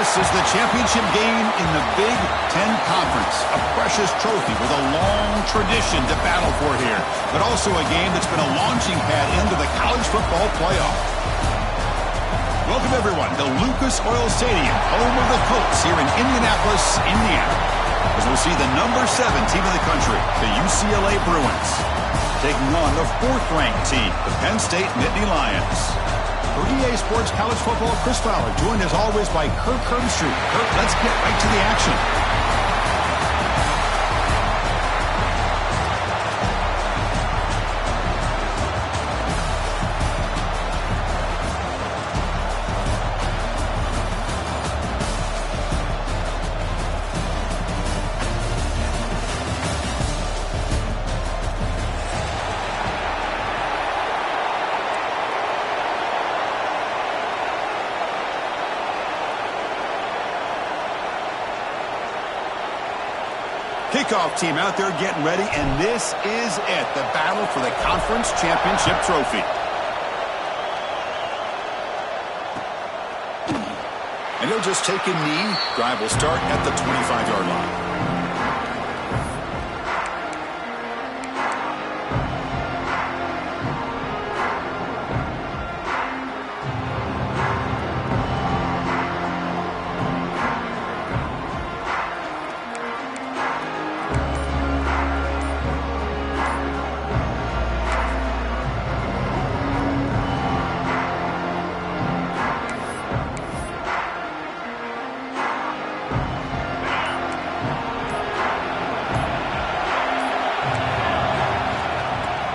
This is the championship game in the Big Ten Conference. A precious trophy with a long tradition to battle for here, but also a game that's been a launching pad into the college football playoff. Welcome, everyone, to Lucas Oil Stadium, home of the Colts here in Indianapolis, Indiana, as we'll see the number 7 team in the country, the UCLA Bruins, taking on the 4th-ranked team, the Penn State Nittany Lions. For EA Sports College Football, Chris Fowler, joined as always by Kirk Herbstreit. Kirk, let's get right to the action. Kickoff team out there getting ready, and this is it, the battle for the conference championship trophy. And he'll just take a knee. Drive will start at the 25-yard line.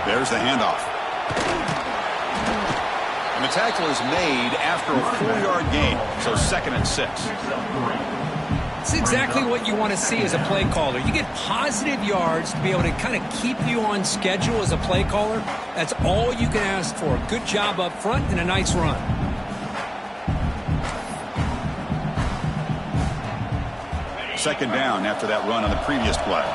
There's the handoff. And the tackle is made after a 4-yard gain, so 2nd and 6. It's exactly what you want to see as a play caller. You get positive yards to be able to kind of keep you on schedule as a play caller. That's all you can ask for. Good job up front and a nice run. Second down after that run on the previous play.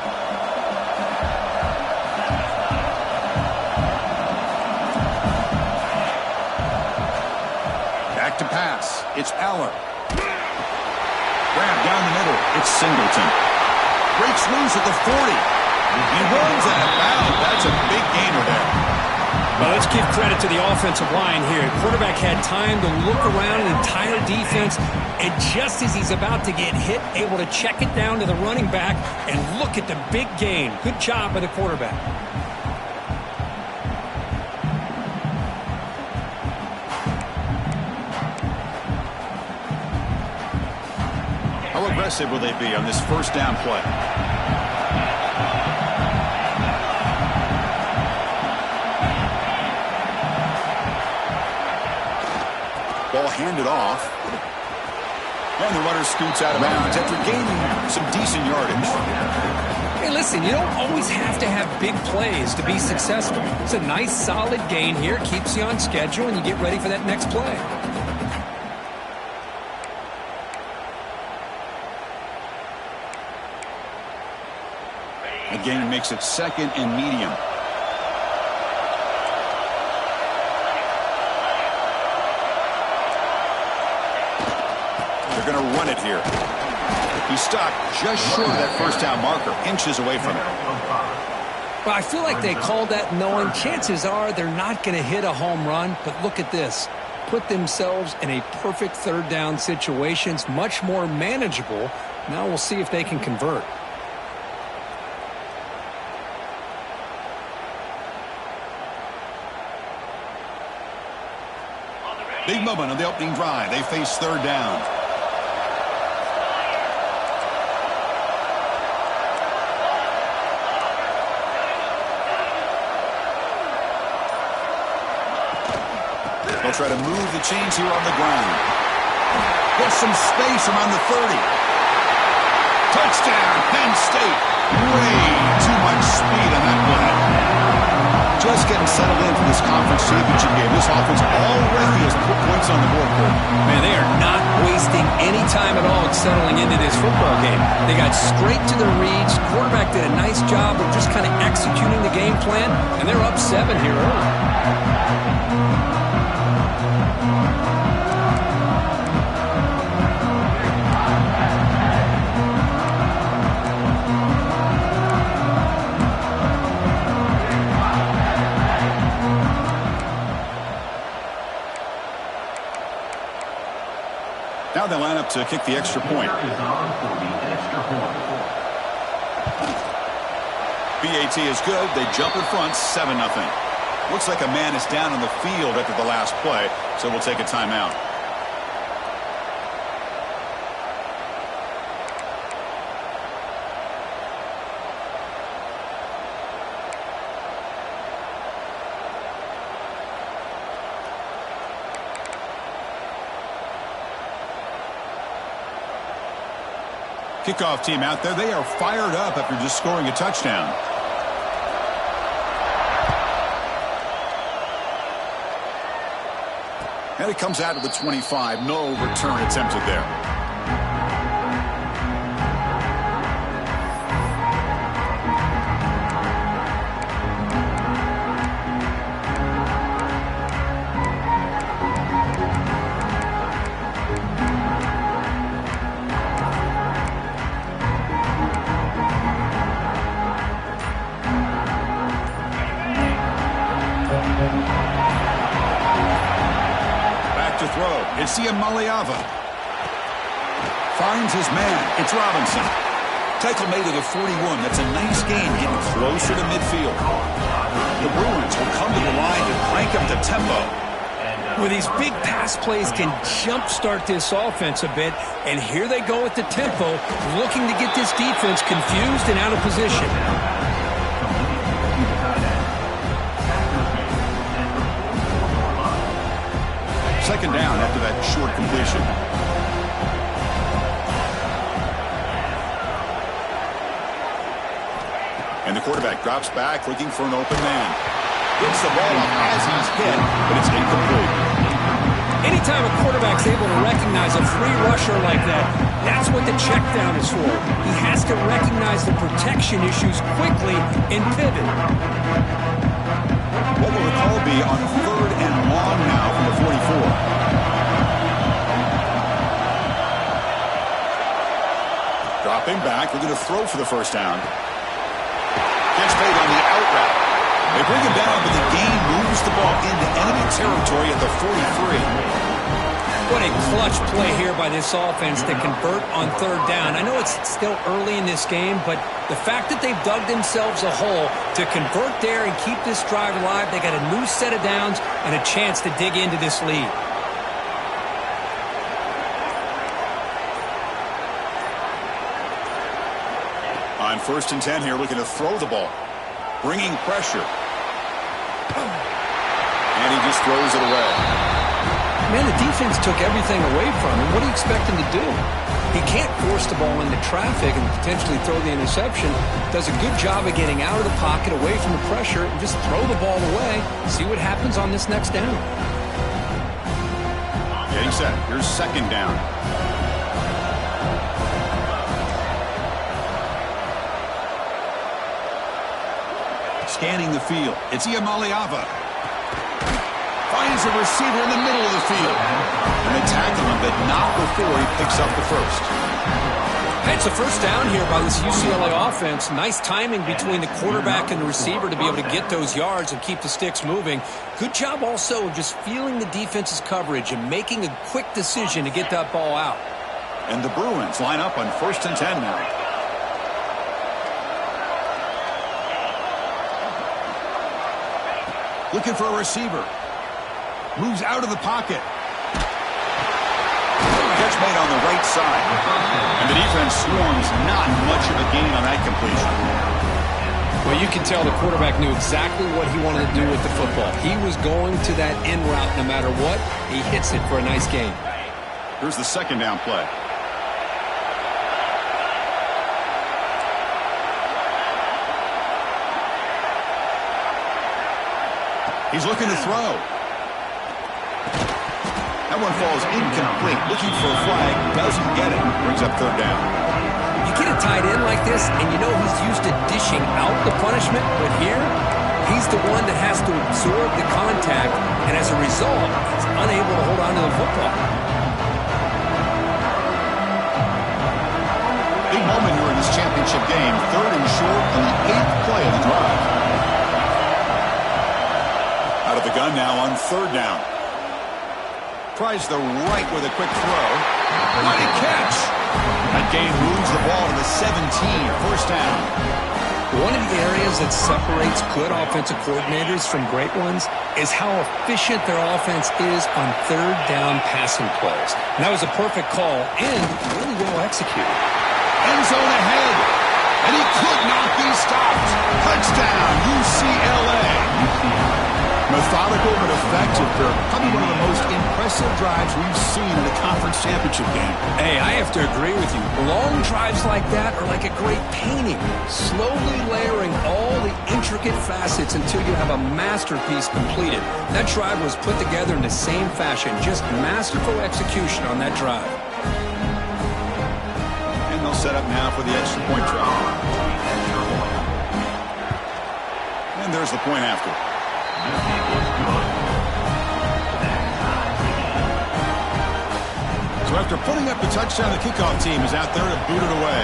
To pass. It's Aller. Grab down the middle. It's Singleton. Breaks loose at the 40. He runs out of bounds. That's a big gainer there. Well, let's give credit to the offensive line here. Quarterback had time to look around an entire defense, and just as he's about to get hit, able to check it down to the running back and look at the big gain. Good job by the quarterback. How aggressive will they be on this first down play? Ball handed off. And the runner scoots out of bounds after gaining some decent yardage. Hey, listen, you don't always have to have big plays to be successful. It's a nice, solid gain here. Keeps you on schedule, and you get ready for that next play. Again, makes it 2nd and medium. They're going to run it here. He stopped just short of that first down marker, inches away from it. Well, I feel like they called that knowing chances are they're not going to hit a home run, but look at this. Put themselves in a perfect 3rd down situation. It's much more manageable. Now we'll see if they can convert. Big moment on the opening drive. They face 3rd down. They'll try to move the chains here on the ground. Get some space around the 30. Touchdown, Penn State. Way too much speed on that play. Just getting settled in for this conference championship game. This offense already has put points on the board. Man, they are not wasting any time at all settling into this football game. They got straight to their reads. Quarterback did a nice job of just kind of executing the game plan, and they're up 7 here early. out to kick the extra point. BAT is good. They jump in front, 7-0. Looks like a man is down on the field after the last play, so we'll take a timeout. Kickoff team out there. They are fired up after just scoring a touchdown. And it comes out to the 25. No return attempted there. It's Maliava. Finds his man. It's Robinson. Tackle made at the 41. That's a nice gain, getting closer to midfield. The Bruins will come to the line and crank up the tempo. Well, these big pass plays can jumpstart this offense a bit, and here they go at the tempo, looking to get this defense confused and out of position. Second down after that short completion. And the quarterback drops back, looking for an open man. Gets the ball up as he's hit, but it's incomplete. Anytime a quarterback's able to recognize a free rusher like that, that's what the check down is for. He has to recognize the protection issues quickly and pivot. What will the call be on 3rd and long now from the 44? Dropping back, we're going to throw for the first down. Catch made on the out route. They bring him down, but the game moves the ball into enemy territory at the 43. What a clutch play here by this offense to convert on 3rd down. I know it's still early in this game, but the fact that they've dug themselves a hole to convert there and keep this drive alive, they got a new set of downs and a chance to dig into this lead. On 1st and 10 here, looking to throw the ball. Bringing pressure. And he just throws it away. Man, the defense took everything away from him. What do you expect him to do? He can't force the ball into traffic and potentially throw the interception. Does a good job of getting out of the pocket, away from the pressure, and just throw the ball away. See what happens on this next down. Getting set. Here's 2nd down. Scanning the field. It's Maliava. Finds a receiver in the middle of the field. And they tackle him, but not before he picks up the first. It's a first down here by this UCLA offense. Nice timing between the quarterback and the receiver to be able to get those yards and keep the sticks moving. Good job also of just feeling the defense's coverage and making a quick decision to get that ball out. And the Bruins line up on 1st and 10 now. Looking for a receiver. Moves out of the pocket. Catch made on the right side. And the defense swarms. Not much of a gain on that completion. Well, you can tell the quarterback knew exactly what he wanted to do with the football. He was going to that in route no matter what. He hits it for a nice gain. Here's the 2nd down play. He's looking to throw. That one falls incomplete. Looking for a flag. Doesn't get it. Brings up 3rd down. You get a tight end like this, and you know he's used to dishing out the punishment. But here, he's the one that has to absorb the contact. And as a result, he's unable to hold on to the football. Big moment here in this championship game. 3rd and short on the 8th play of the drive. Out of the gun now on 3rd down. Tries the right with a quick throw. What a catch! That gain moves the ball to the 17, first down. One of the areas that separates good offensive coordinators from great ones is how efficient their offense is on third down passing plays. And that was a perfect call and really well executed. End zone ahead, and he could not be stopped. Touchdown, UCLA. Methodical but effective. Probably one of the most impressive drives we've seen in a conference championship game. Hey, I have to agree with you. Long drives like that are like a great painting, slowly layering all the intricate facets until you have a masterpiece completed. That drive was put together in the same fashion, just masterful execution on that drive. And they'll set up now for the extra point try. And there's the point after. So after putting up the touchdown, the kickoff team is out there to boot it away.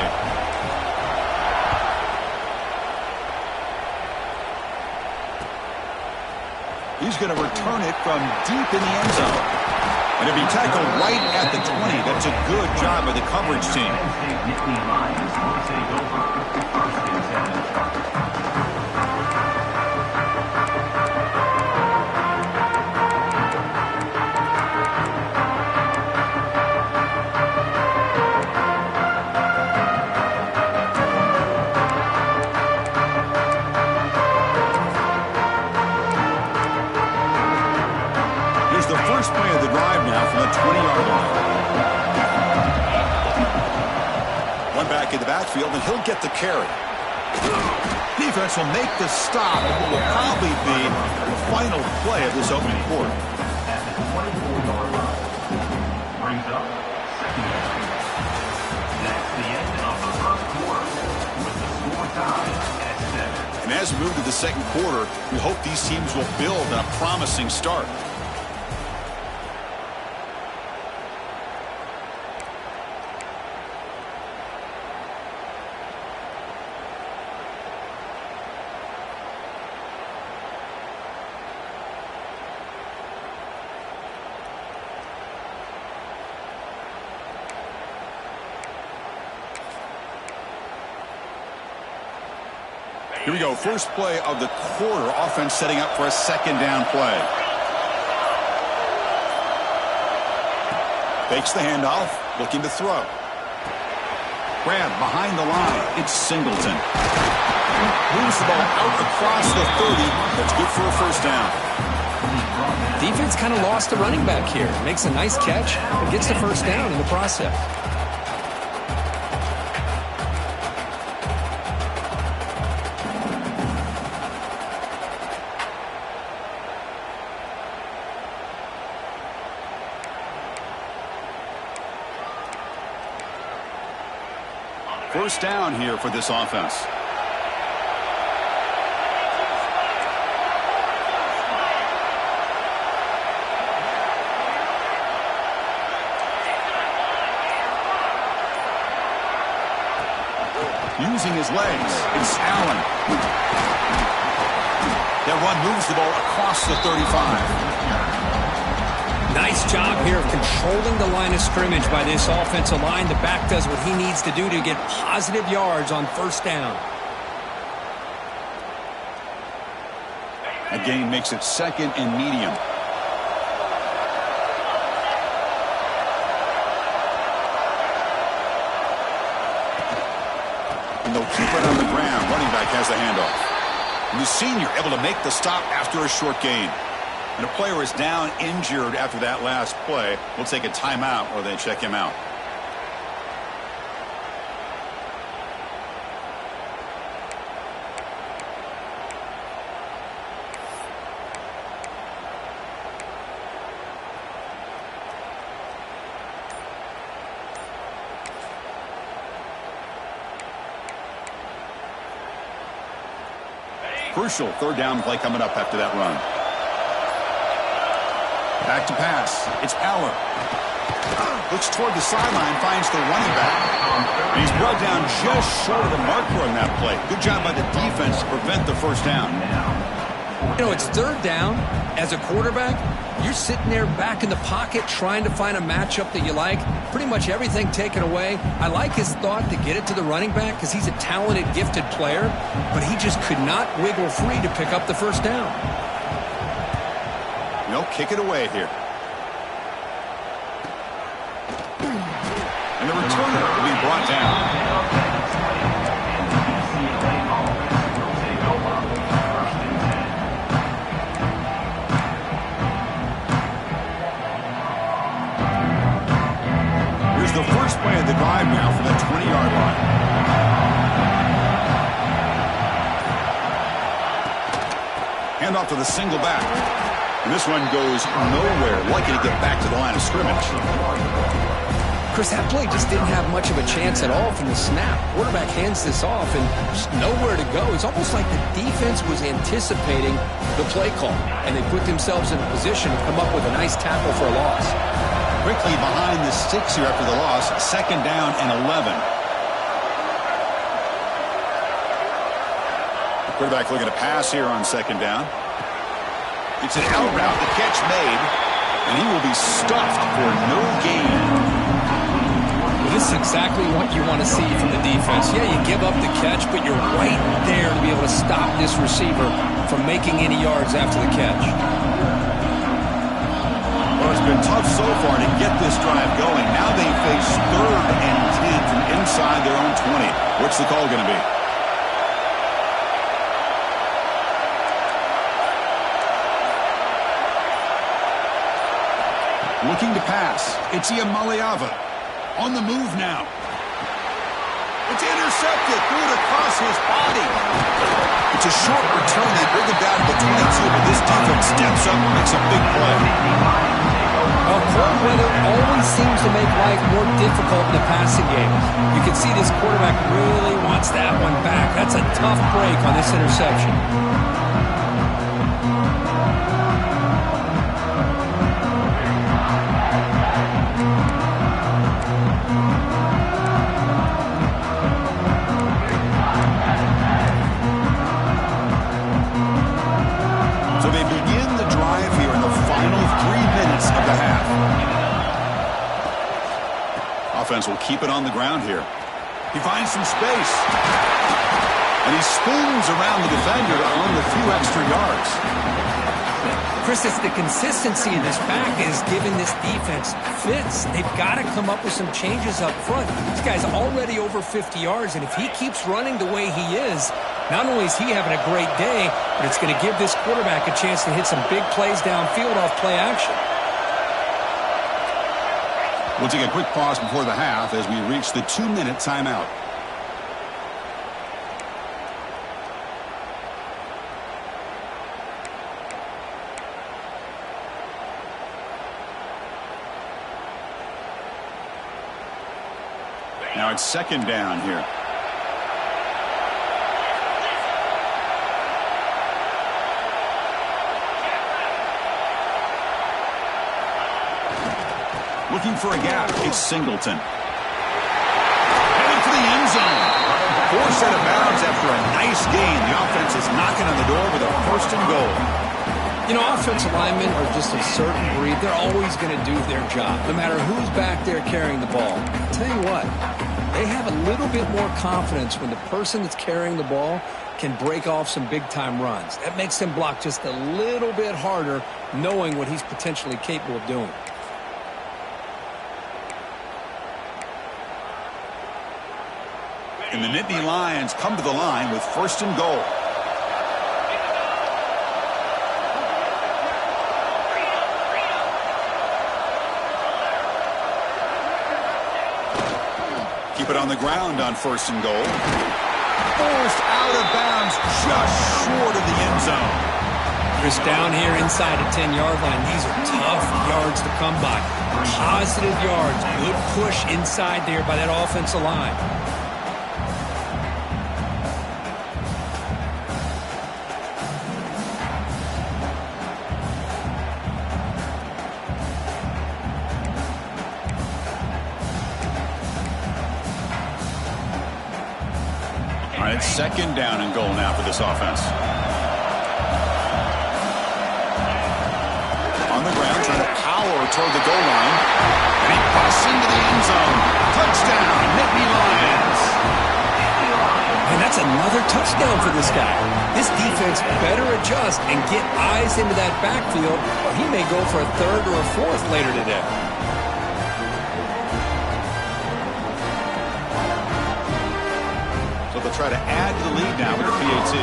He's going to return it from deep in the end zone. And it'll be tackled right at the 20. That's a good job by the coverage team. Play of the drive now from the 20-yard line. One back in the backfield, and he'll get the carry. Defense will make the stop, and what will probably be the final play of this opening quarter. Brings up second down. That's the end of the first quarter with the score tied at 7. And as we move to the second quarter, we hope these teams will build on a promising start. Here we go. First play of the quarter. Offense setting up for a second down play. Fakes the handoff. Looking to throw. Grab behind the line. It's Singleton. Moves the ball out across the 30. That's good for a first down. Defense kind of lost the running back here. Makes a nice catch and gets the first down in the process. First down here for this offense. Using his legs, it's Allen. That run moves the ball across the 35. Nice job here of controlling the line of scrimmage by this offensive line. The back does what he needs to do to get positive yards on first down. That gain makes it second and medium. And they'll keep it on the ground. Running back has the handoff. And the senior able to make the stop after a short gain. And a player is down injured after that last play. We'll take a timeout or they check him out. Crucial third down play coming up after that run. Back to pass. It's Allen. Looks toward the sideline, finds the running back. And he's brought down just short of the marker on that play. Good job by the defense to prevent the first down. You know, it's third down. As a quarterback, You're sitting there back in the pocket trying to find a matchup that you like. Pretty much everything taken away. I like his thought to get it to the running back because he's a talented, gifted player, but he just could not wiggle free to pick up the first down. They'll kick it away here. And the returner will be brought down. The first play of the drive now from the 20-yard line. Hand off to the single back. And this one goes nowhere. Lucky to get back to the line of scrimmage. Chris, that play just didn't have much of a chance at all from the snap. Quarterback hands this off and just nowhere to go. It's almost like the defense was anticipating the play call, and they put themselves in a position to come up with a nice tackle for a loss. Quickly behind the sticks here after the loss. 2nd down and 11. The quarterback looking to pass here on 2nd down. It's an out route. The catch made. And he will be stuffed for no gain. Well, this is exactly what you want to see from the defense. Yeah, you give up the catch, but you're right there to be able to stop this receiver from making any yards after the catch. Well, it's been tough so far to get this drive going. Now they face 3rd and 10 from inside their own 20. What's the call going to be? Looking to pass. It's Iamaleava. On the move now. It's intercepted. Threw it across his body. It's a short return. They bring it down to the 22, but this defense steps up and makes a big play. Well, cold weather always seems to make life more difficult in the passing game. You can see this quarterback really wants that one back. That's a tough break on this interception. So they begin the drive here in the final 3 minutes of the half. Offense will keep it on the ground here. He finds some space. And he spins around the defender to earn a few extra yards. Chris, it's the consistency of this back is giving this defense fits. They've got to come up with some changes up front. This guy's already over 50 yards, and if he keeps running the way he is, not only is he having a great day, but it's going to give this quarterback a chance to hit some big plays downfield off play action. We'll take a quick pause before the half as we reach the 2-minute timeout. Now it's 2nd down here. Looking for a gap. It's Singleton. Heading for the end zone. Forced out of bounds after a nice gain. The offense is knocking on the door with a 1st and goal. You know, offensive linemen are just a certain breed. They're always going to do their job, no matter who's back there carrying the ball. I'll tell you what, they have a little bit more confidence when the person that's carrying the ball can break off some big-time runs. That makes them block just a little bit harder, knowing what he's potentially capable of doing. And the Nittany Lions come to the line with 1st and goal. Keep it on the ground on 1st and goal. Forced out of bounds just short of the end zone. Chris, down here inside the 10-yard line, these are tough yards to come by. Positive yards, good push inside there by that offensive line. All right, 2nd down and goal now for this offense. On the ground, toward the goal line. And he busts into the end zone. Touchdown, Nittany Lions. And that's another touchdown for this guy. This defense better adjust and get eyes into that backfield, or he may go for a third or a fourth later today. So they'll try to add to the lead now with the PAT.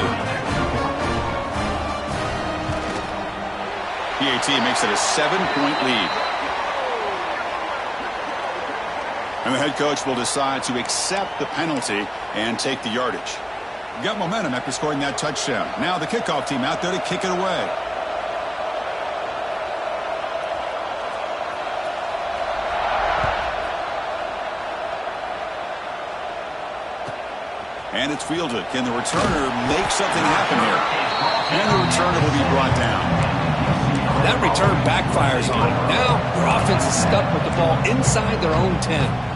PAT makes it a 7-point lead. And the head coach will decide to accept the penalty and take the yardage. Got momentum after scoring that touchdown. Now the kickoff team out there to kick it away. And it's fielded. Can the returner make something happen here? And the returner will be brought down. That return backfires on him. Now their offense is stuck with the ball inside their own 10.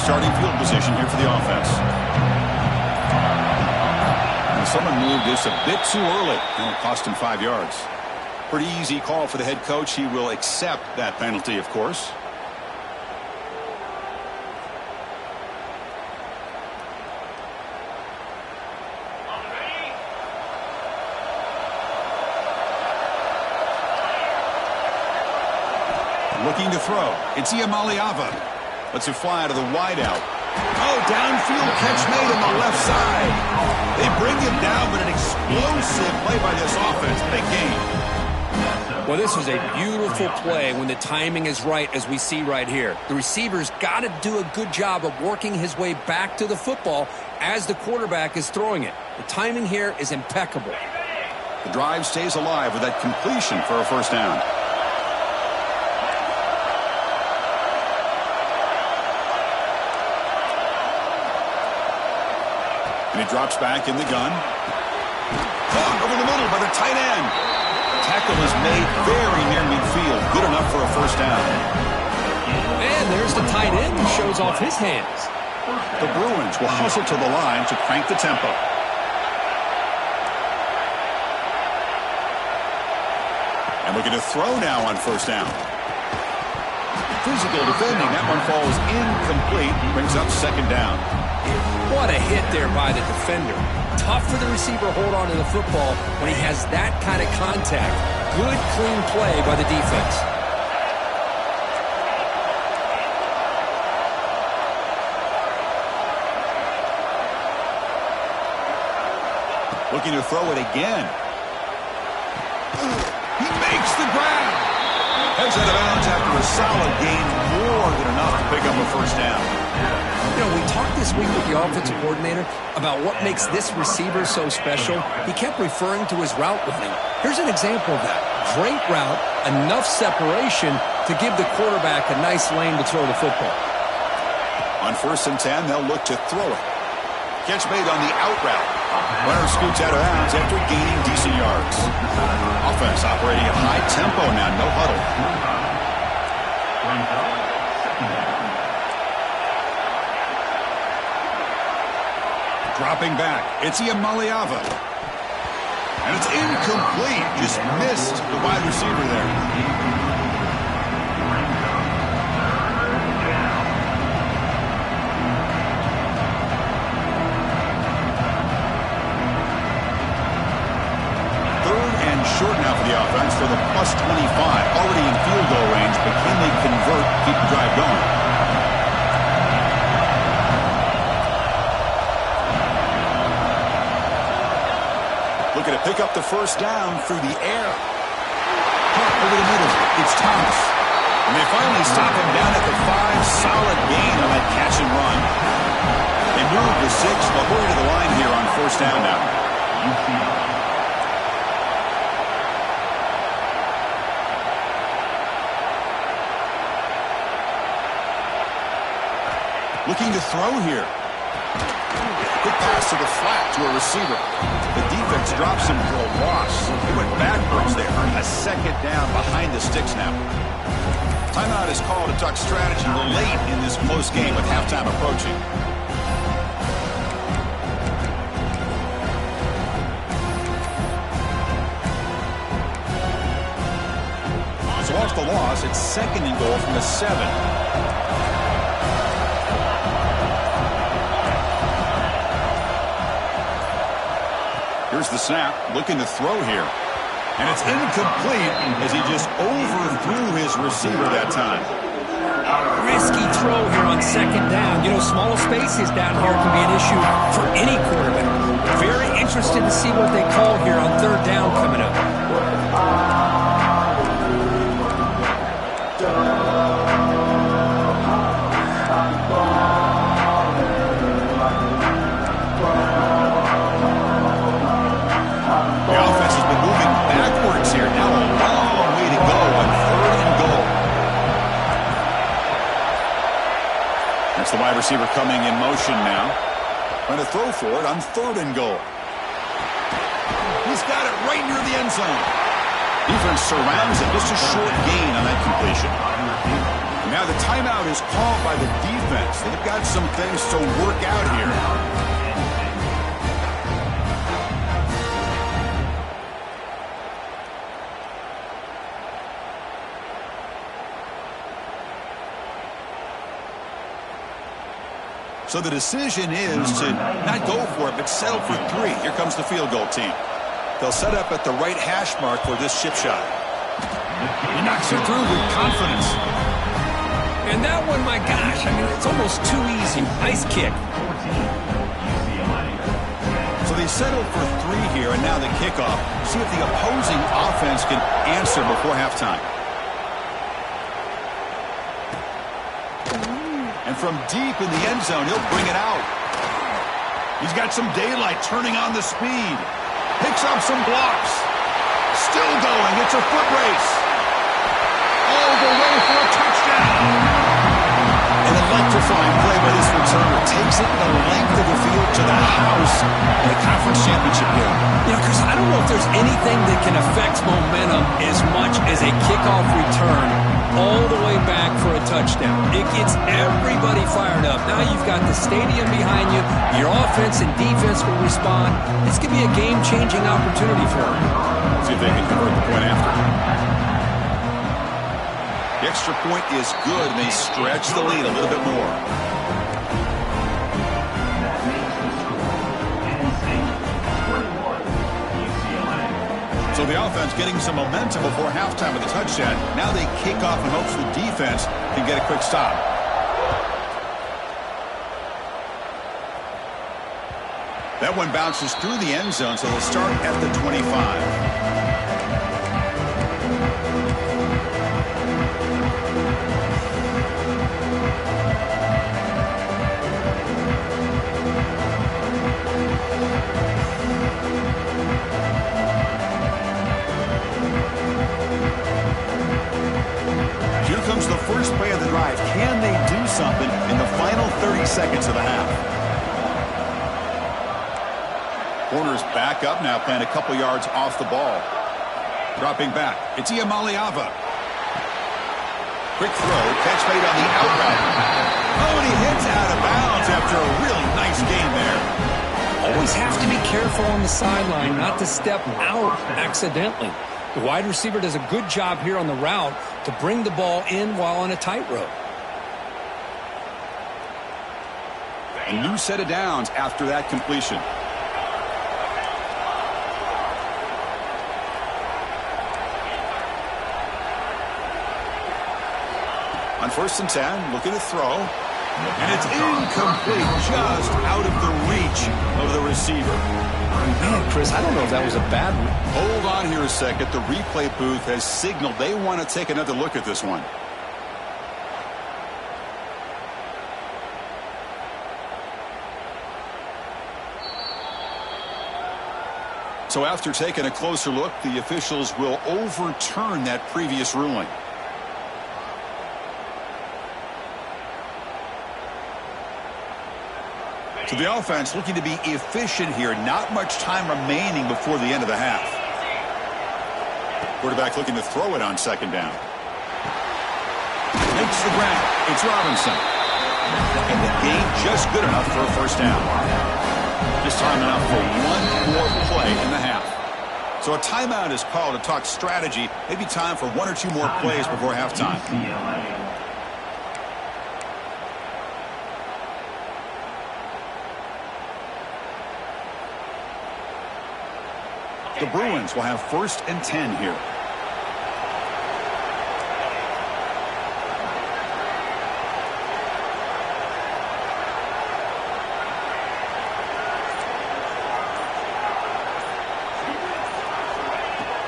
Starting field position here for the offense. And someone moved this a bit too early, and it cost him 5 yards. Pretty easy call for the head coach. He will accept that penalty, of course. Looking to throw. It's Iamaleava. Lets it fly to the wideout. Oh, downfield catch made on the left side. They bring him down, but an explosive play by this offense. Big game. Well, this was a beautiful play when the timing is right, as we see right here. The receiver's got to do a good job of working his way back to the football as the quarterback is throwing it. The timing here is impeccable. The drive stays alive with that completion for a first down. And he drops back in the gun. Caught over the middle by the tight end. Tackle is made very near midfield. Good enough for a first down. And there's the tight end who shows off his hands. The Bruins will hustle to the line to crank the tempo. And looking to throw now on first down. Physical defending. That one falls incomplete. Brings up second down. What a hit there by the defender. Tough for the receiver to hold on to the football when he has that kind of contact. Good, clean play by the defense. Looking to throw it again. He makes the grab. Heads out of bounds after a solid gain. More than enough to pick up a first down. You know, we talked this week with the offensive coordinator about what makes this receiver so special. He kept referring to his route running. Here's an example of that. Great route, enough separation to give the quarterback a nice lane to throw the football. On 1st and 10, they'll look to throw it. Catch made on the out route. Runner scoots out of bounds after gaining decent yards. Offense operating at high tempo now, no huddle. Dropping back, it's Iamaleava. And it's incomplete. Just missed the wide receiver there. Short now for the offense for the +25. Already in field goal range, but can they convert, keep the drive going? Looking to pick up the first down through the air. Caught over the middle. It's Thomas. And they finally stop him down at the 5. Solid gain on that catch and run. They move to 6. They'll hurry to the line here on first down now. Looking to throw here. Quick pass to the flat to a receiver. The defense drops him for a loss. He went backwards. They earn a second down behind the sticks now. Timeout is called to talk strategy late in this close game with halftime approaching. So off the loss, it's 2nd and goal from the 7. Here's the snap, looking to throw here. And it's incomplete as he just overthrew his receiver that time. Risky throw here on 2nd down. You know, small spaces down here can be an issue for any quarterback. Very interested to see what they call here on 3rd down coming up. The offense has been moving backwards here. Now a long way to go on 3rd and goal. That's the wide receiver coming in motion now. Trying to throw for it on 3rd and goal. He's got it right near the end zone. Defense surrounds it. Just a short gain on that completion. Now the timeout is called by the defense. They've got some things to work out here. So the decision is to not go for it, but settle for 3. Here comes the field goal team. They'll set up at the right hash mark for this chip shot. He knocks it through with confidence. And that one, my gosh, I mean, it's almost too easy. Nice kick. So they settle for 3 here, and now the kickoff. See if the opposing offense can answer before halftime. And from deep in the end zone, he'll bring it out. He's got some daylight, turning on the speed. Picks up some blocks. Still going. It's a foot race. All the way for a touchdown. An electrifying play by this returner. Takes it the length of the field to the house in a conference championship game. You know, Chris, I don't know if there's anything that can affect momentum as much as a kickoff return all the way back for a touchdown. It gets everybody fired up. Now you've got the stadium behind you. Your offense and defense will respond. This could be a game-changing opportunity for them. See if they can convert the point after. The extra point is good, and they stretch the lead a little bit more. So the offense getting some momentum before halftime with a touchdown. Now they kick off in hopes the defense can get a quick stop. That one bounces through the end zone, so they'll start at the 25. Comes the first play of the drive. Can they do something in the final 30 seconds of the half? Corner's back up now, playing a couple yards off the ball. Dropping back. It's Iamaleava. Quick throw. Catch made on the out route. Oh, and he hits out of bounds after a really nice gain there. Always have to be careful on the sideline not to step out accidentally. The wide receiver does a good job here on the route to bring the ball in while on a tightrope. A new set of downs after that completion. On 1st and 10, looking to throw. And it's incomplete, just out of the reach of the receiver. Man, Chris, I don't know if that was a bad one. Hold on here a second. The replay booth has signaled they want to take another look at this one. So after taking a closer look, the officials will overturn that previous ruling. So the offense looking to be efficient here. Not much time remaining before the end of the half. Quarterback looking to throw it on 2nd down. Makes the grab. It's Robinson. And the gain just good enough for a first down. Just time enough for one more play in the half. So a timeout is called to talk strategy. Maybe time for one or two more plays before halftime. The Bruins will have 1st and 10 here.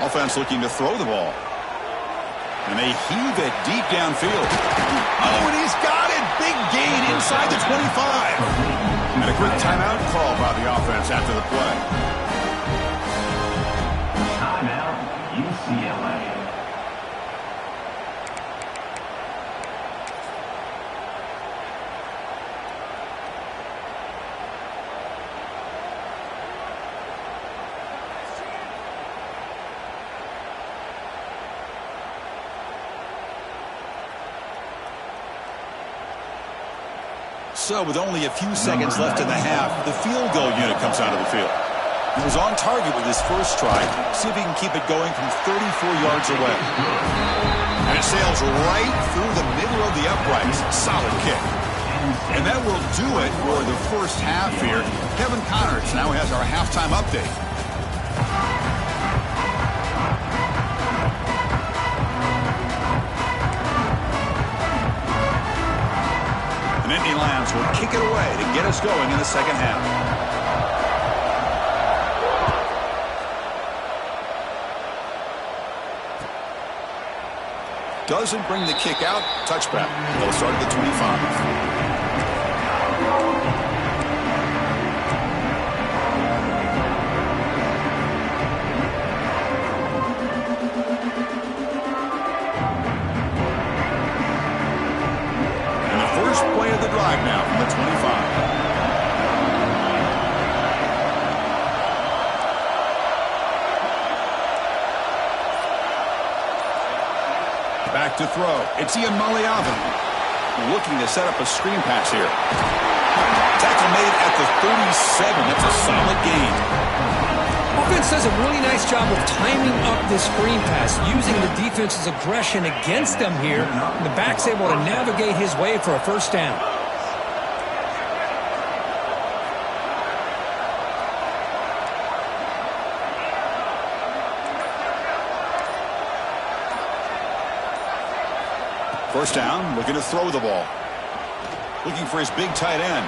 Offense looking to throw the ball. And they heave it deep downfield. Oh, and he's got it. Big gain inside the 25. And a quick timeout call by the offense after the play. Timeout, UCLA. So with only a few seconds left in the half, the field goal unit comes out of the field. He was on target with his first try. See if he can keep it going from 34 yards away. And it sails right through the middle of the uprights. Solid kick. And that will do it for the first half here. Kevin Connors now has our halftime update. And Nittany Lions will kick it away to get us going in the second half. Doesn't bring the kick out. Touchback. They'll start at the 25. And the first play of the drive now from the 25. Back to throw. It's Ian Maliava looking to set up a screen pass here. Tackle made at the 37. That's a solid gain. Offense does a really nice job of timing up this screen pass, using the defense's aggression against them here. And the back's able to navigate his way for a first down. First down, looking to throw the ball. Looking for his big tight end.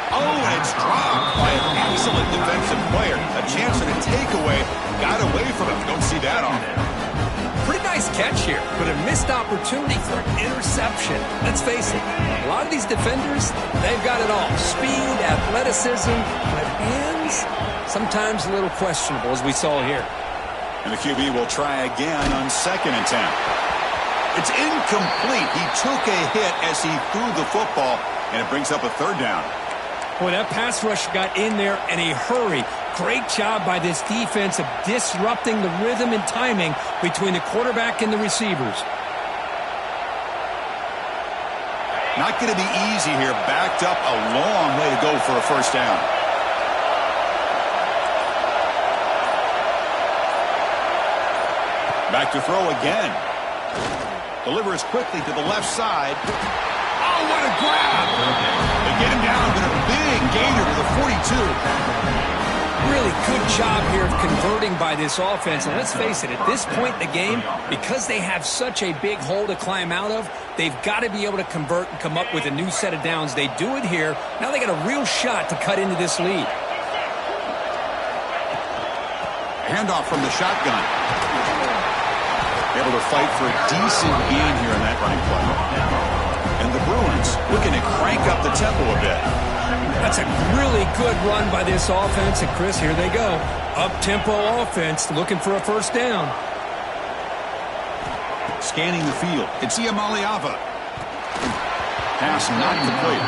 Oh, and it's dropped by an excellent defensive player. A chance at a takeaway. Got away from him. Don't see that often. Pretty nice catch here, but a missed opportunity for an interception. Let's face it, a lot of these defenders, they've got it all. Speed, athleticism, but hands, sometimes a little questionable, as we saw here. And the QB will try again on 2nd and 10. It's incomplete. He took a hit as he threw the football, and it brings up a 3rd down. Boy, that pass rush got in there in a hurry. Great job by this defense of disrupting the rhythm and timing between the quarterback and the receivers. Not going to be easy here. Backed up a long way to go for a first down. Back to throw again. Delivers quickly to the left side. Oh, what a grab! They get him down with a big gainer to the 42. Really good job here of converting by this offense. And let's face it, at this point in the game, because they have such a big hole to climb out of, they've got to be able to convert and come up with a new set of downs. They do it here. Now they got a real shot to cut into this lead. Handoff from the shotgun. Able to fight for a decent gain here in that running play. And the Bruins looking to crank up the tempo a bit. That's a really good run by this offense. And, Chris, here they go. Up-tempo offense looking for a first down. Scanning the field. It's Ian Maliava. Pass not complete.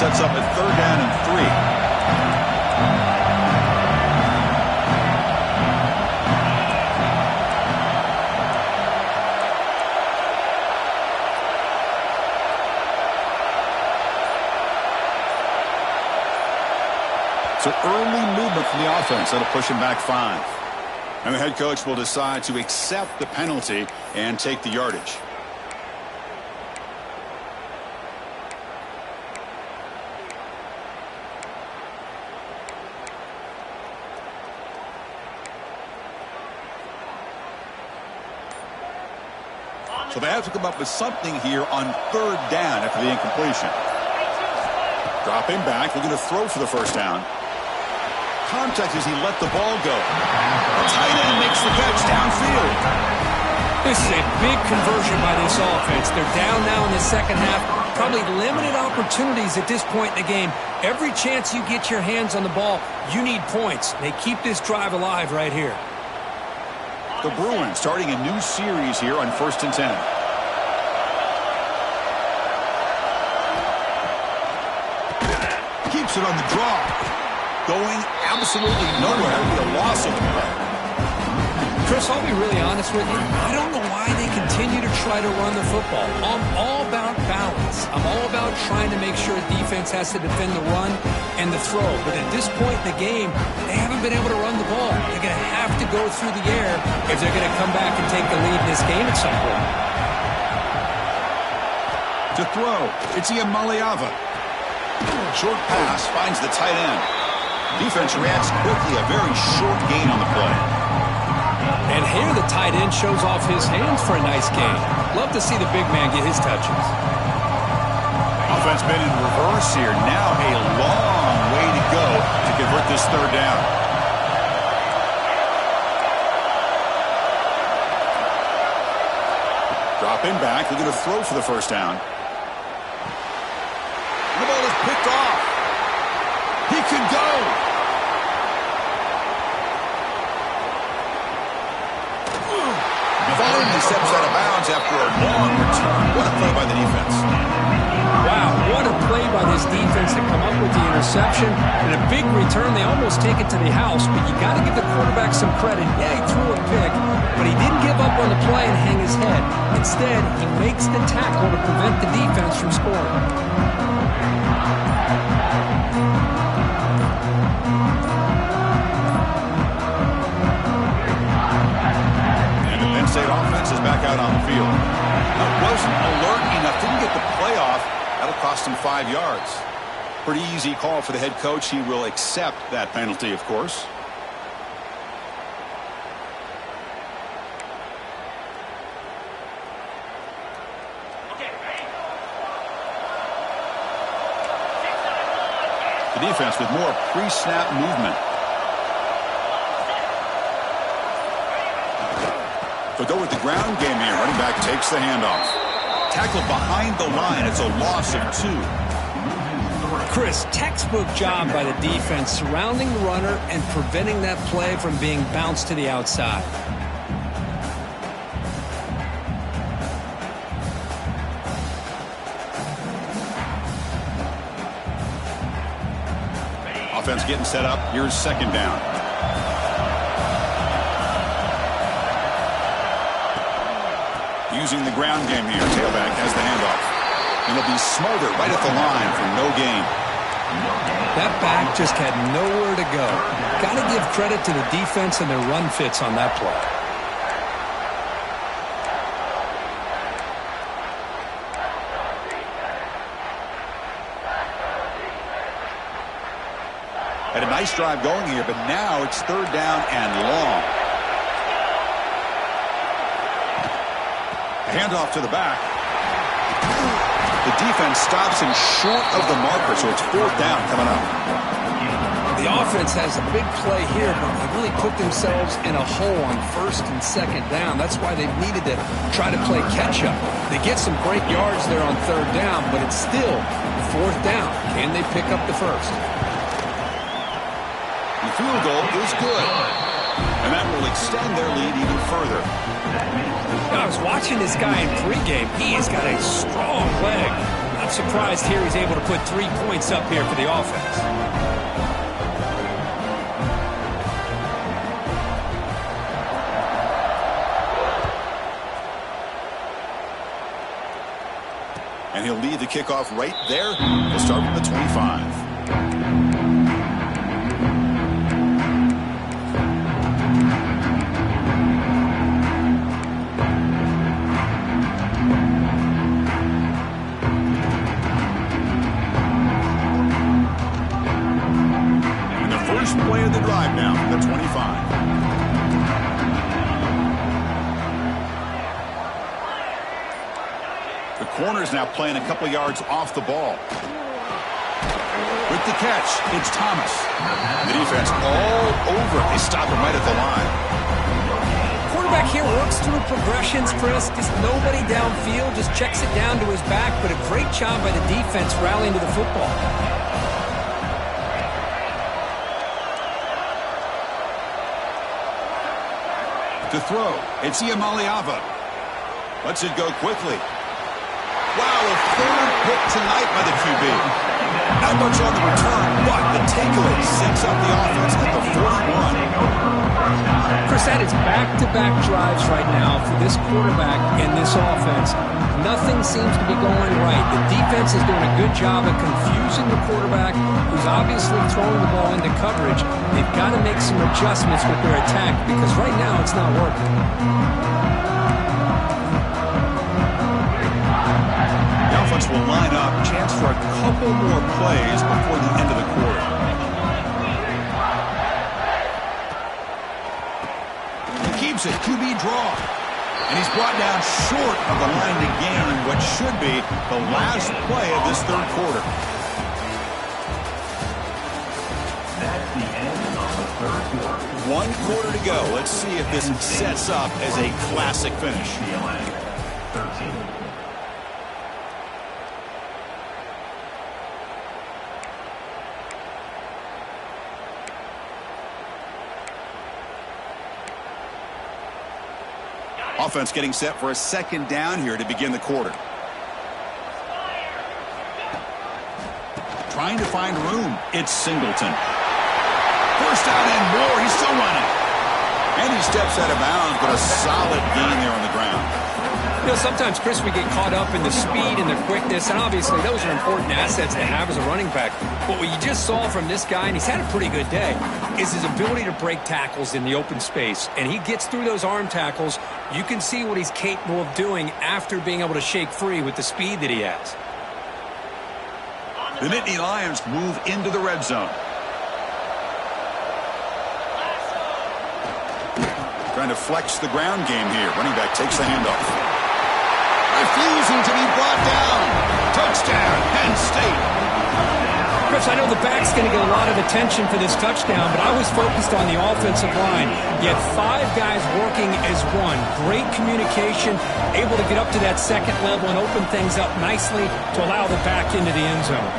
sets up a 3rd down and 3. So early movement from the offense. That'll push him back 5. And the head coach will decide to accept the penalty and take the yardage. So they have to come up with something here on 3rd down after the incompletion. Dropping back, looking to throw for the 1st down. Contact as he let the ball go. The tight end makes the catch downfield. This is a big conversion by this offense. They're down now in the 2nd half. Probably limited opportunities at this point in the game. Every chance you get your hands on the ball, you need points. They keep this drive alive right here. The Bruins starting a new series here on 1st and 10. Keeps it on the draw. Going absolutely nowhere. It'll be a loss of the play. Chris, I'll be really honest with you. I don't know why they continue to try to run the football. I'm all about balance. I'm all about trying to make sure defense has to defend the run and the throw. But at this point in the game, they haven't been able to run the ball. They're going to have to go through the air if they're going to come back and take the lead in this game at some point. To throw, it's Iamaleava. Short pass finds the tight end. Defense reacts quickly, a very short gain on the play. And here the tight end shows off his hands for a nice gain. Love to see the big man get his touches. Offense been in reverse here. Now a long way to go to convert this 3rd down. Dropping back, looking to throw for the 1st down. The ball is picked off. He can go. Finally steps out of bounds after a long return. What a play by the defense. Wow, what a play by this defense to come up with the interception. And a big return. They almost take it to the house, but you got to give the quarterback some credit. Yeah, he threw a pick, but he didn't give up on the play and hang his head. Instead, he makes the tackle to prevent the defense from scoring. State offense is back out on the field. Wasn't alert enough, didn't get the playoff. That'll cost him 5 yards. Pretty easy call for the head coach. He will accept that penalty, of course. The defense with more pre-snap movement. They'll go with the ground game here. Running back takes the handoff. Tackled behind the line. It's a loss of 2. Chris, textbook job by the defense surrounding the runner and preventing that play from being bounced to the outside. Offense getting set up. Here's 2nd down. Using the ground game here. Tailback has the handoff. And he'll be smothered right at the line for no gain. That back just had nowhere to go. Got to give credit to the defense and their run fits on that play. Had a nice drive going here, but now it's 3rd down and long. Handoff to the back. The defense stops him short of the marker, so it's 4th down coming up. The offense has a big play here, but they really put themselves in a hole on 1st and 2nd down. That's why they've needed to try to play catch-up. They get some great yards there on 3rd down, but it's still 4th down. Can they pick up the 1st? The field goal is good, and that will extend their lead even further. I was watching this guy in pregame. He has got a strong leg. Not not surprised here he's able to put 3 points up here for the offense. And he'll lead the kickoff right there. We'll start from the 25. And the first play of the drive now from the 25. The corner's now playing a couple yards off the ball. With the catch, it's Thomas. The defense all over. They stop him right at the line. Quarterback here works through progressions, Chris. Just nobody downfield, just checks it down to his back, but a great job by the defense rallying to the football. To throw, it's Iamaleava. Lets it go quickly. Wow, a third pick tonight by the QB. Not much on the return, but the takeaway sets up the offense at the 41. Chris, that is back-to-back drives right now for this quarterback and this offense. Nothing seems to be going right. The defense is doing a good job of confusing the quarterback, who's obviously throwing the ball into coverage. They've got to make some adjustments with their attack because right now it's not working. Will line up, chance for a couple more plays before the end of the quarter. He keeps it, QB draw. And he's brought down short of the line to gain what should be the last play of this third quarter. That's the end of the third quarter. 1 quarter to go. Let's see if this sets up as a classic finish. 13. Offense getting set for a second down here to begin the quarter. Trying to find room. It's Singleton. First down and more. He's still running. And he steps out of bounds, but a solid gain there on the ground. You know, sometimes, Chris, we get caught up in the speed and the quickness, and obviously those are important assets to have as a running back. But what you just saw from this guy, and he's had a pretty good day, is his ability to break tackles in the open space. And he gets through those arm tackles. You can see what he's capable of doing after being able to shake free with the speed that he has. The Nittany Lions move into the red zone. Trying to flex the ground game here. Running back takes the handoff. Refusing to be brought down. Touchdown, Penn State. Chris, I know the back's going to get a lot of attention for this touchdown, but I was focused on the offensive line. You had 5 guys working as one. Great communication, able to get up to that second level and open things up nicely to allow the back into the end zone.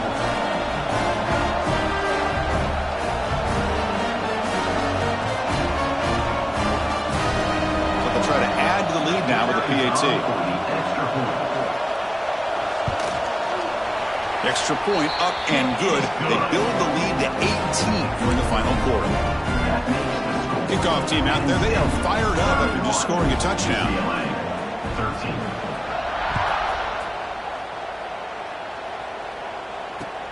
But they'll try to add to the lead now with the PAT. Extra point up and good. They build the lead to 18 during the final quarter. Kickoff team out there. They are fired up after just scoring a touchdown. 13.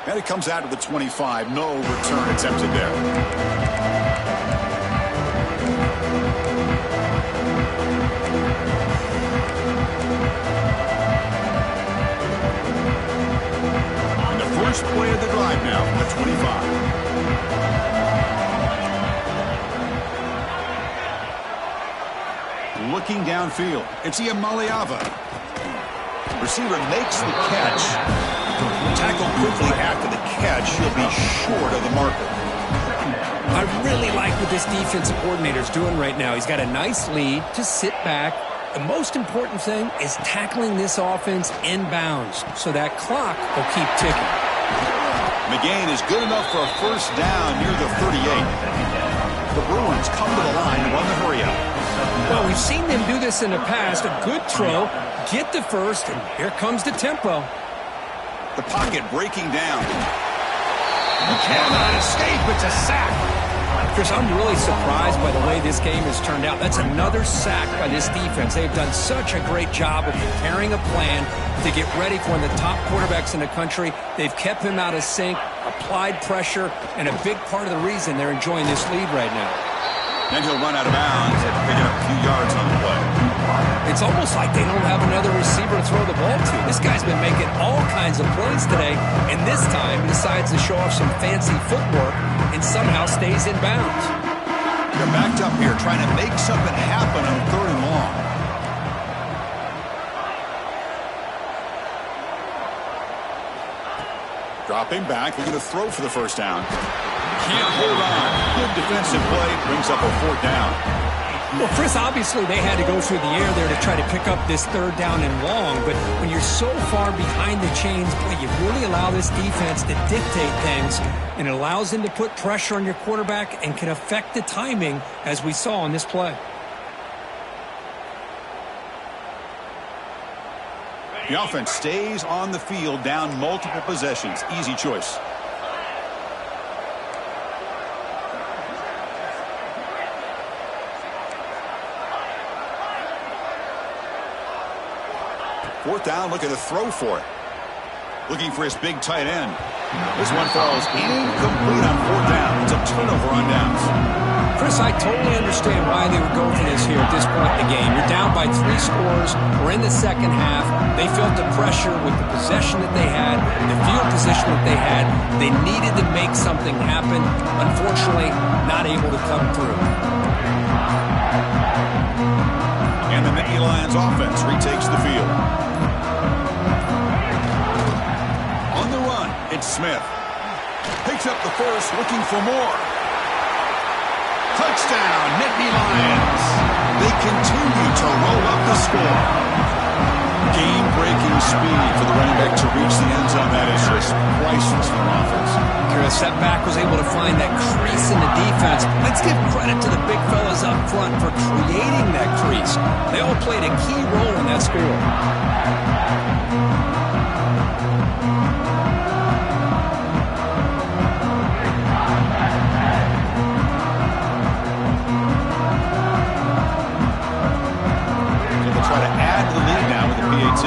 And it comes out to the 25. No return attempted there. First play of the drive now from the 25. Looking downfield, it's Iamaleava. Receiver makes the catch. Tackled quickly after the catch. He'll be short of the marker. I really like what this defensive coordinator is doing right now. He's got a nice lead. Just sit back. The most important thing is tackling this offense inbounds so that clock will keep ticking. McGain is good enough for a first down near the 38. The Bruins come to the line to run the hurry up. Well, we've seen them do this in the past. A good throw, get the first, and here comes the tempo. The pocket breaking down. He cannot escape. It's a sack. Chris, I'm really surprised by the way this game has turned out. That's another sack by this defense. They've done such a great job of preparing a plan to get ready for one of the top quarterbacks in the country. They've kept him out of sync, applied pressure, and a big part of the reason they're enjoying this lead right now. Then he'll run out of bounds after picking up a few yards on the play. It's almost like they don't have another receiver to throw the ball to. This guy's been making all kinds of plays today, and this time decides to show off some fancy footwork and somehow stays in bounds. They're backed up here trying to make something happen on 3rd and long. Dropping back, looking to throw for the first down. Can't hold on. Good defensive play, brings up a 4th down. Well, Chris, obviously they had to go through the air there to try to pick up this 3rd down and long, but when you're so far behind the chains, boy, you really allow this defense to dictate things, and it allows them to put pressure on your quarterback and can affect the timing, as we saw on this play. The offense stays on the field, down multiple possessions. Easy choice. Fourth down, looking to throw for it. Looking for his big tight end. This one falls incomplete on 4th down. It's a turnover on downs. Chris, I totally understand why they would go for this here at this point in the game. You're down by 3 scores. We're in the second half. They felt the pressure with the possession that they had, the field position that they had. They needed to make something happen. Unfortunately, not able to come through. And the Nittany Lions offense retakes the field. On the run, it's Smith. Picks up the first, looking for more. Touchdown, Nittany Lions. They continue to roll up the score. Game-breaking speed for the running back to reach the end zone. That is just priceless for an offense. Chris, that back was able to find that crease in the defense. Let's give credit to the big fellas up front for creating that crease. They all played a key role in that score. Try to add to the lead now with the PAT.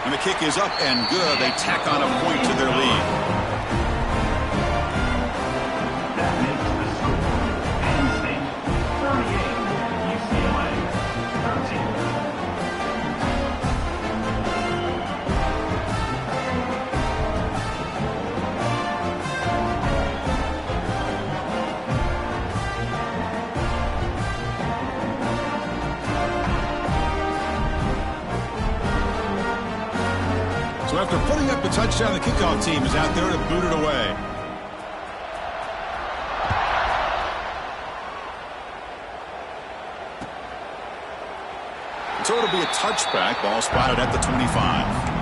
And the kick is up and good. They tack on a point to their lead. That makes the score. Penn State 38, UCLA 13. So after putting up the touchdown, the kickoff team is out there to boot it away. So it'll be a touchback. Ball spotted at the 25.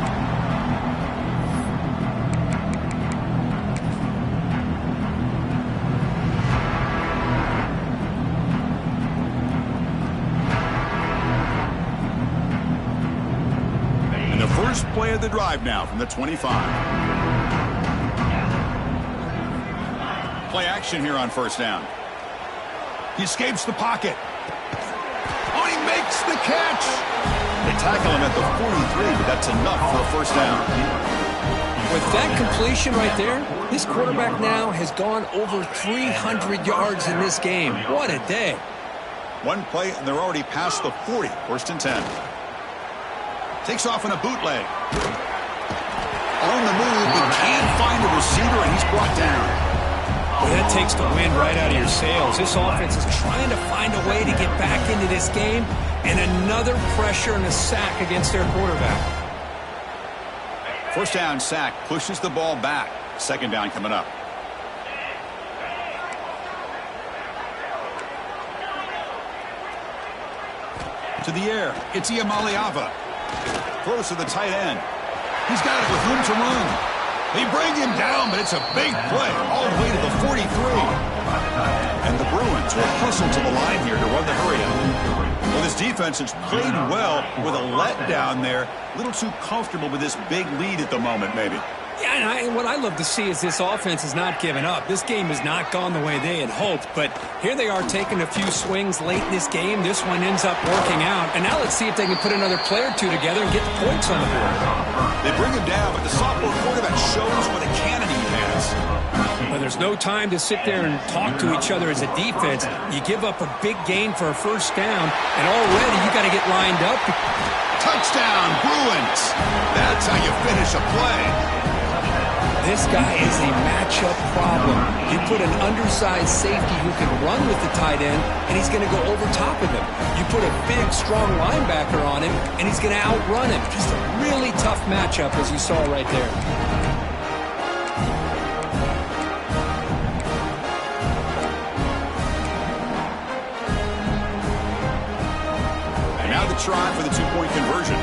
First play of the drive now from the 25. Play action here on 1st down. He escapes the pocket. Oh, he makes the catch. They tackle him at the 43, but that's enough for a 1st down. With that completion right there, this quarterback now has gone over 300 yards in this game. What a day. One play, and they're already past the 40. 1st and 10. Takes off in a bootleg. On the move, but can't find a receiver, and he's brought down. Well, that takes the wind right out of your sails. This offense is trying to find a way to get back into this game, and another pressure and a sack against their quarterback. 1st down sack pushes the ball back. 2nd down coming up. To the air, it's Iamaleava. Throws to the tight end. He's got it with room to run. They bring him down, but it's a big play all the way to the 43. And the Bruins will hustle to the line here to run the hurry-up. Well, this defense has played well with a letdown there. A little too comfortable with this big lead at the moment, maybe. Yeah, and what I love to see is this offense has not given up. This game has not gone the way they had hoped, but here they are taking a few swings late in this game. This one ends up working out, and now let's see if they can put another play or two together and get the points on the board. They bring him down, but the sophomore quarterback shows what a cannon he has. Well, there's no time to sit there and talk to each other as a defense. You give up a big gain for a first down, and already you got to get lined up. Touchdown, Bruins! That's how you finish a play. This guy is a matchup problem. You put an undersized safety who can run with the tight end, and he's going to go over top of him. You put a big, strong linebacker on him, and he's going to outrun him. Just a really tough matchup, as you saw right there. And now the try for the two-point conversion.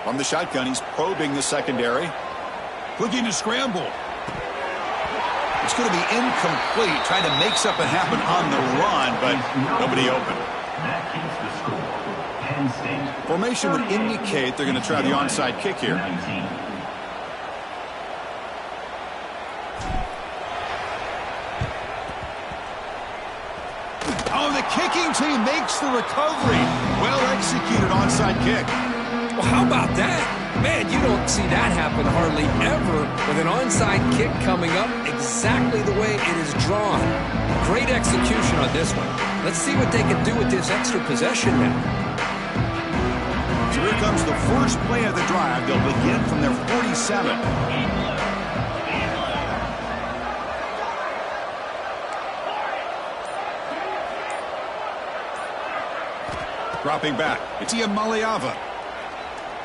From the shotgun, he's probing the secondary. Looking to scramble. It's going to be incomplete. Trying to make something happen on the run, but nobody open. Formation would indicate they're going to try the onside kick here. Oh, the kicking team makes the recovery. Well executed onside kick. Well, how about that? Man, you don't see that happen hardly ever with an onside kick coming up exactly the way it is drawn. Great execution on this one. Let's see what they can do with this extra possession now. So here comes the first play of the drive. They'll begin from their 47. Dropping back. It's Maliava.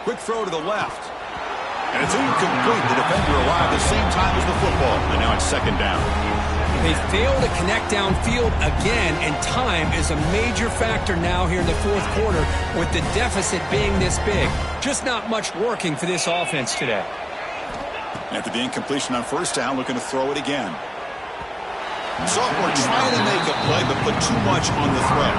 Quick throw to the left. And it's incomplete. The defender arrived at the same time as the football. And now it's second down. They fail to connect downfield again, and time is a major factor now here in the fourth quarter with the deficit being this big. Just not much working for this offense today. After the incompletion on first down, looking to throw it again. Sophomore trying to make a play, but put too much on the throw.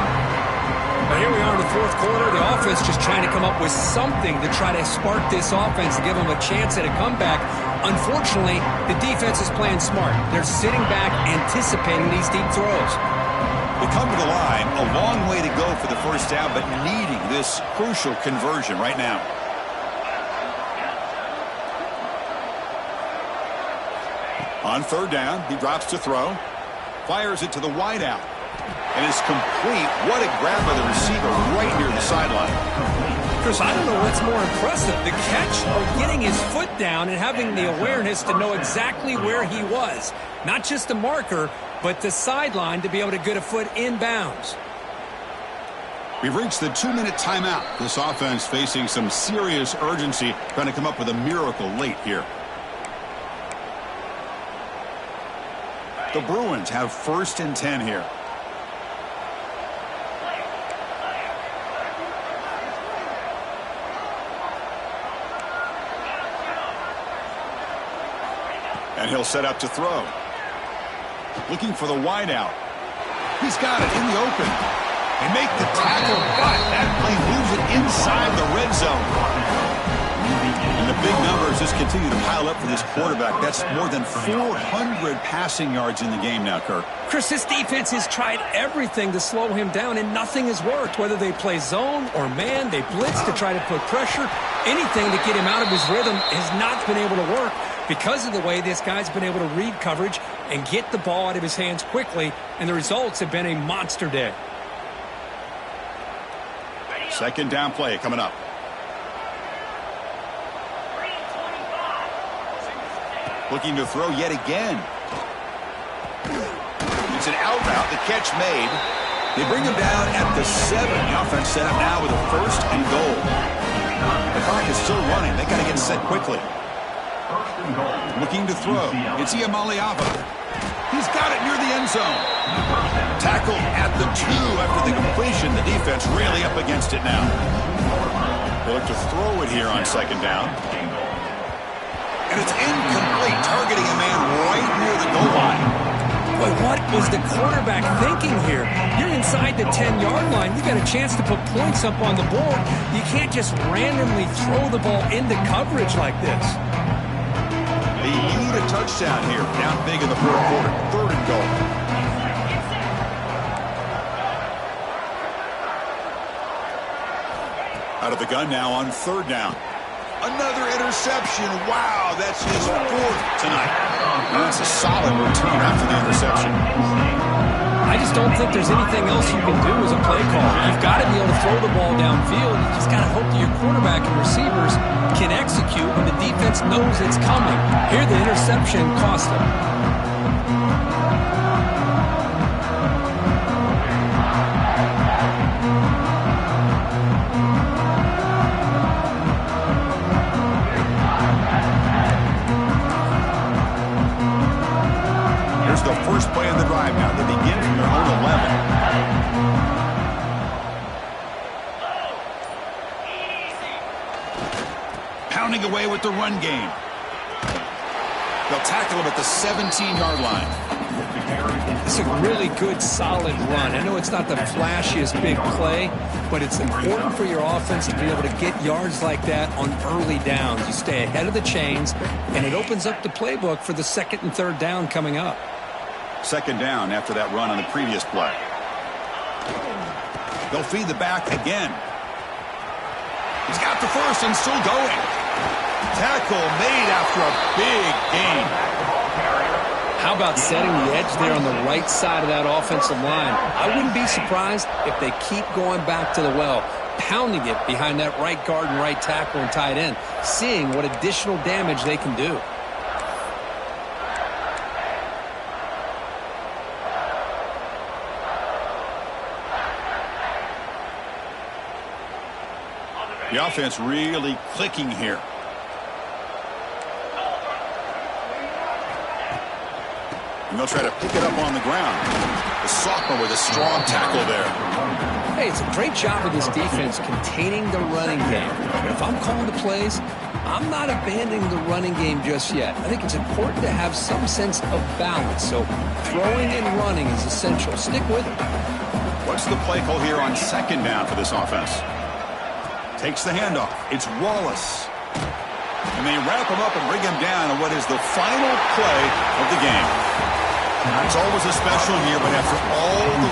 But here we are in the fourth quarter. The offense just trying to come up with something to try to spark this offense and give them a chance at a comeback. Unfortunately, the defense is playing smart. They're sitting back anticipating these deep throws. They come to the line, a long way to go for the first down, but needing this crucial conversion right now. On third down, he drops to throw. Fires it to the wideout. And it's complete. What a grab by the receiver right near the sideline. Chris, I don't know what's more impressive, the catch or getting his foot down and having the awareness to know exactly where he was. Not just the marker, but the sideline to be able to get a foot inbounds. We've reached the 2-minute timeout. This offense facing some serious urgency, trying to come up with a miracle late here. The Bruins have 1st and 10 here. And he'll set up to throw. Looking for the wideout. He's got it in the open. They make the tackle, but that play moves it inside the red zone. And the big numbers just continue to pile up for this quarterback. That's more than 400 passing yards in the game now, Kirk. Chris, this defense has tried everything to slow him down, and nothing has worked. Whether they play zone or man, they blitz to try to put pressure. Anything to get him out of his rhythm has not been able to work because of the way this guy's been able to read coverage and get the ball out of his hands quickly, and the results have been a monster day. Second down play coming up. Looking to throw yet again. It's an out route. The catch made. They bring him down at the 7. The offense set up now with a 1st and goal. The clock is still running. They got to get set quickly. Looking to throw. It's Maliava. He's got it near the end zone. Tackled at the 2 after the completion. The defense really up against it now. They look to throw it here on second down. And it's incomplete, targeting a man right near the goal line. Boy, what was the quarterback thinking here? You're inside the 10-yard line. You got a chance to put points up on the board. You can't just randomly throw the ball into coverage like this. They need a touchdown here. Down big in the fourth quarter. Third and goal. Out of the gun now on third down. Another interception. Wow, that's his fourth tonight. And that's a solid return after the interception. I just don't think there's anything else you can do as a play caller. You've got to be able to throw the ball downfield. You just got to hope that your quarterback and receivers can execute when the defense knows it's coming. Here, the interception cost them. The first play of the drive now. They begin from their own 11. Pounding away with the run game. They'll tackle him at the 17-yard line. It's a really good, solid run. I know it's not the flashiest big play, but it's important for your offense to be able to get yards like that on early downs. You stay ahead of the chains, and it opens up the playbook for the second and third down coming up. Second down after that run on the previous play. They'll feed the back again. He's got the first and still going. Tackle made after a big gain. How about setting the edge there on the right side of that offensive line? I wouldn't be surprised if they keep going back to the well, pounding it behind that right guard and right tackle and tight end, seeing what additional damage they can do. The offense really clicking here. And they'll try to pick it up on the ground. The sophomore with a strong tackle there. Hey, it's a great job of this defense containing the running game. But if I'm calling the plays, I'm not abandoning the running game just yet. I think it's important to have some sense of balance. So throwing and running is essential. Stick with it. What's the play call here on second down for this offense? Takes the handoff. It's Wallace. And they wrap him up and bring him down on what is the final play of the game. It's always a special year, but after all the